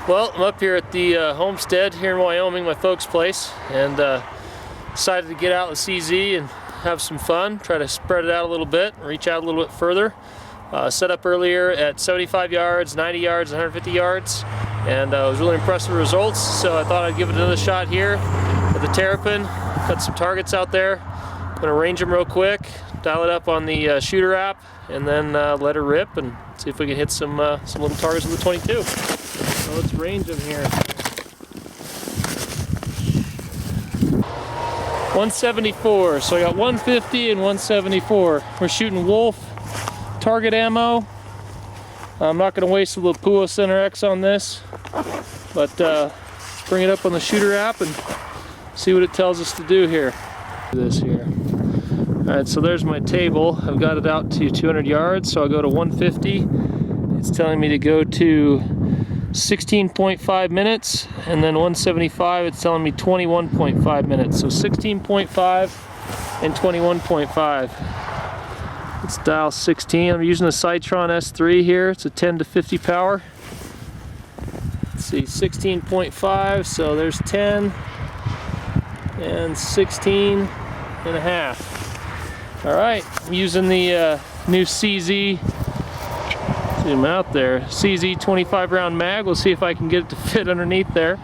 Well, I'm up here at the homestead here in Wyoming, my folks' place, and decided to get out with CZ and have some fun, try to spread it out a little bit, reach out a little bit further. Set up earlier at 75 yards, 90 yards, 150 yards, and I was really impressed with the results, so I thought I'd give it another shot here with the Terrapin. Cut some targets out there. I'm going to range them real quick, dial it up on the shooter app, and then let her rip and see if we can hit some little targets with the 22. So let's range them here. 174, so I got 150 and 174. We're shooting wolf target ammo. I'm not going to waste a little PUA Center X on this, but bring it up on the shooter app and see what it tells us to do here. This here. Alright, so there's my table. I've got it out to 200 yards, so I'll go to 150. It's telling me to go to 16.5 minutes, and then 175, it's telling me 21.5 minutes. So 16.5 and 21.5. Let's dial 16. I'm using a Sightron S3 here. It's a 10 to 50 power. Let's see, 16.5, so there's 10 and 16 and a half. All right, I'm using the new CZ, zoom out there, CZ 25 round mag. We'll see if I can get it to fit underneath there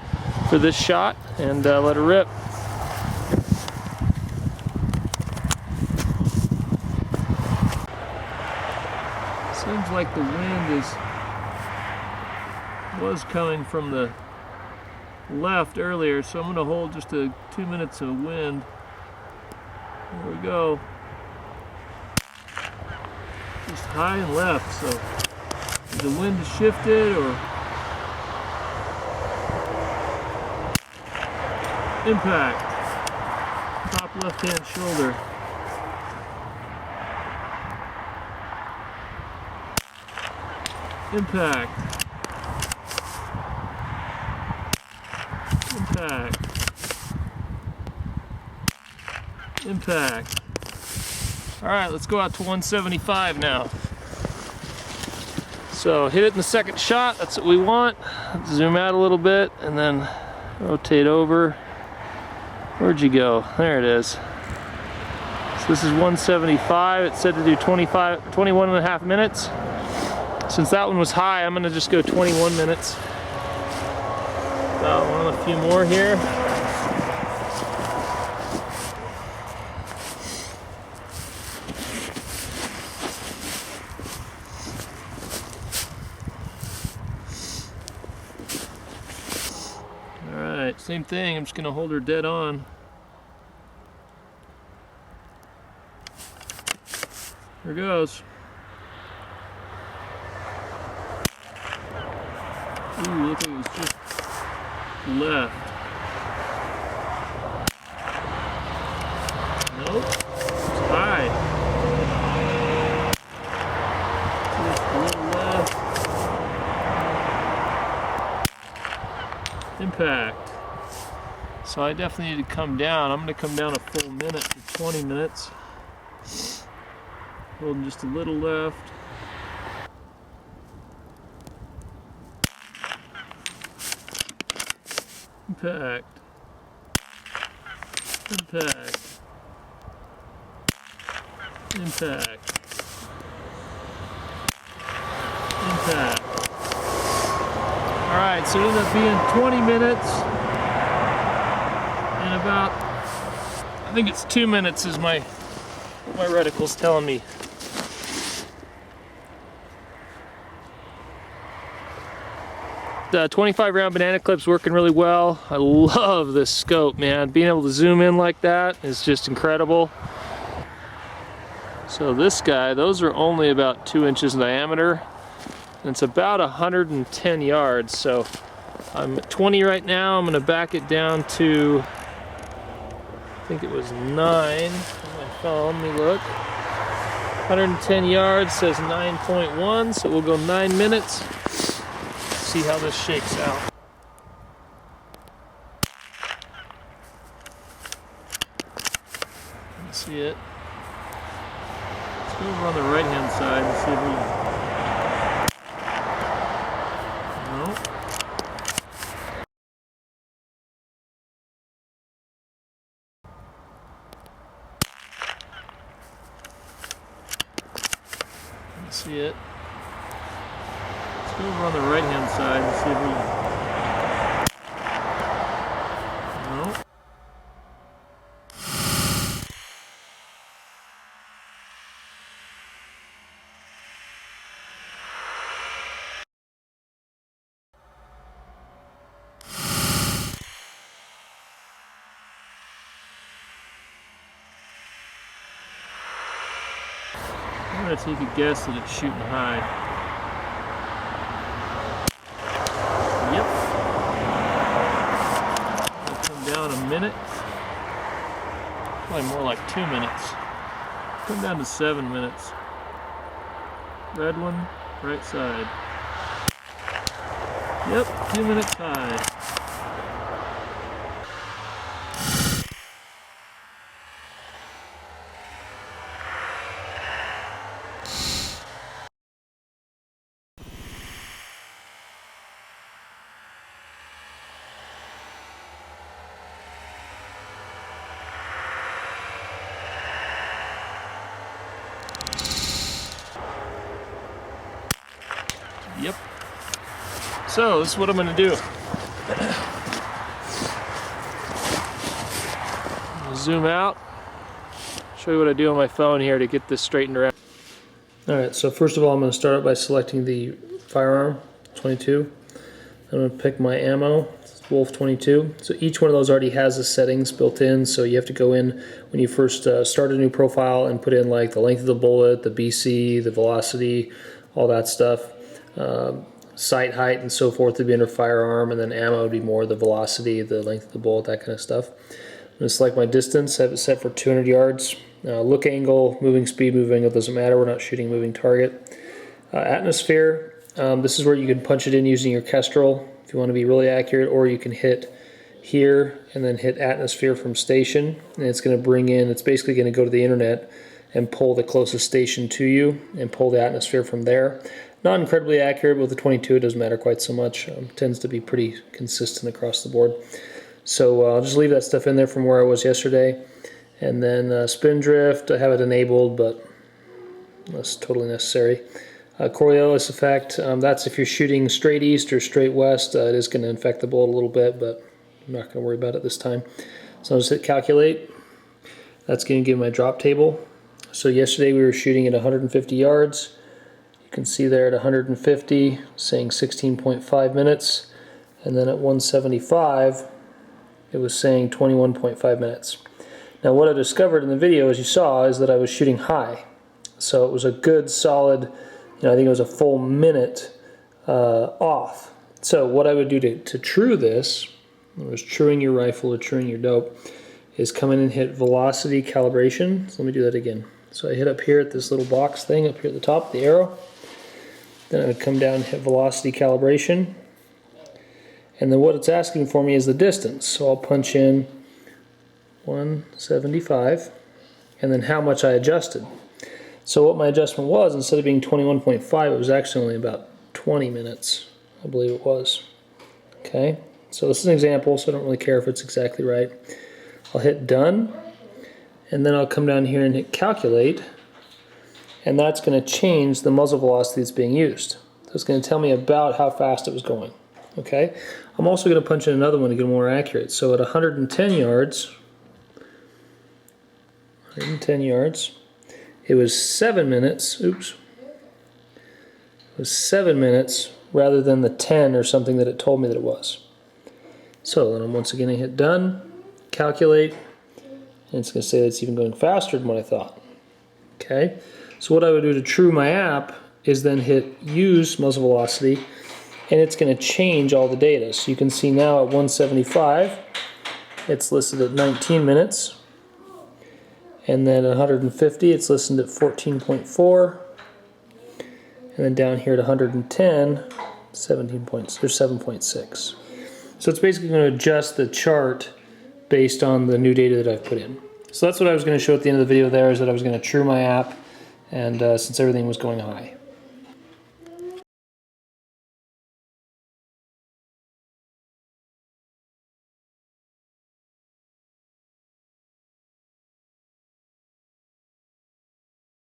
for this shot, and let her rip. Seems like the wind was coming from the left earlier, so I'm going to hold just 2 minutes of wind. There we go. Just high and left, so the wind has shifted or impact. Top left hand shoulder. Impact. Impact. Impact. Alright, let's go out to 175 now. So hit it in the second shot, that's what we want. Let's zoom out a little bit and then rotate over. Where'd you go? There it is. So this is 175. It's said to do 21 and a half minutes. Since that one was high, I'm going to just go 21 minutes. A few more here. Alright, same thing. I'm just going to hold her dead on. Here goes. Ooh, look, it was just left. Nope. It's high. Just a little left. Impact. So I definitely need to come down. I'm going to come down a full minute to 20 minutes. Holding just a little left. Impact. Impact. Impact. Impact. Alright, so it ended up being 20 minutes and about, I think it's 2 minutes is my reticle's telling me. The 25 round banana clip's working really well. I love this scope, man. Being able to zoom in like that is just incredible. So this guy, those are only about 2 inches in diameter, and it's about 110 yards. So I'm at 20 right now. I'm gonna back it down to, I think it was 9 on my phone. Let me look. 110 yards says 9.1, so we'll go 9 minutes. See how this shakes out. Let's see it. Let's go over on the right hand side and see if we can. Nope. see it. Let's go over on the right hand side and see if we can. No. I'm going to take a guess that it's shooting high. Yep. It'll come down a minute. Probably more like 2 minutes. Come down to 7 minutes. Red one, right side. Yep, 2 minutes high. Yep. So this is what I'm going to do. Zoom out. Show you what I do on my phone here to get this straightened around. Alright, so first of all I'm going to start out by selecting the firearm, 22. I'm going to pick my ammo, Wolf 22. So each one of those already has the settings built in, so you have to go in when you first start a new profile and put in like the length of the bullet, the BC, the velocity, all that stuff. Sight height and so forth would be under firearm, and then ammo would be more the velocity, the length of the bullet, that kind of stuff. I'm going to select my distance, I have it set for 200 yards. Look angle, moving speed, moving angle doesn't matter, we're not shooting a moving target. Atmosphere, this is where you can punch it in using your Kestrel if you want to be really accurate, or you can hit here and then hit atmosphere from station, and it's going to bring in, it's basically going to go to the internet and pull the closest station to you and pull the atmosphere from there. Not incredibly accurate, but with the 22 it doesn't matter quite so much. It tends to be pretty consistent across the board. So I'll just leave that stuff in there from where I was yesterday. And then spin drift, I have it enabled, but that's totally necessary. Coriolis effect, that's if you're shooting straight east or straight west. It is going to infect the bullet a little bit, but I'm not going to worry about it this time. So I'll just hit calculate. That's going to give my drop table. So yesterday we were shooting at 150 yards. You can see there at 150 saying 16.5 minutes, and then at 175 it was saying 21.5 minutes. Now what I discovered in the video, as you saw, is that I was shooting high. So it was a good solid, I think it was a full minute off. So what I would do to true this, it was truing your rifle or truing your dope, is come in and hit velocity calibration. So let me do that again. So I hit up here at this little box thing up here at the top, the arrow. Then I would come down and hit velocity calibration. And then what it's asking for me is the distance. So I'll punch in 175 and then how much I adjusted. So what my adjustment was, instead of being 21.5, it was actually only about 20 minutes, I believe it was. Okay, so this is an example, so I don't really care if it's exactly right. I'll hit done, and then I'll come down here and hit calculate, and that's going to change the muzzle velocity that's being used. So it's going to tell me about how fast it was going. Okay, I'm also going to punch in another one to get more accurate. So at 110 yards, it was 7 minutes. Oops. It was 7 minutes rather than the 10 or something that it told me that it was. So then I'm once again going to hit done, calculate, and it's going to say that it's even going faster than what I thought. Okay, so what I would do to true my app is then hit use muzzle velocity, and it's going to change all the data. So you can see now at 175 it's listed at 19 minutes, and then at 150 it's listed at 14.4, and then down here at 110 7.6. So it's basically going to adjust the chart based on the new data that I've put in. So that's what I was going to show at the end of the video there, is that I was going to true my app, and since everything was going high.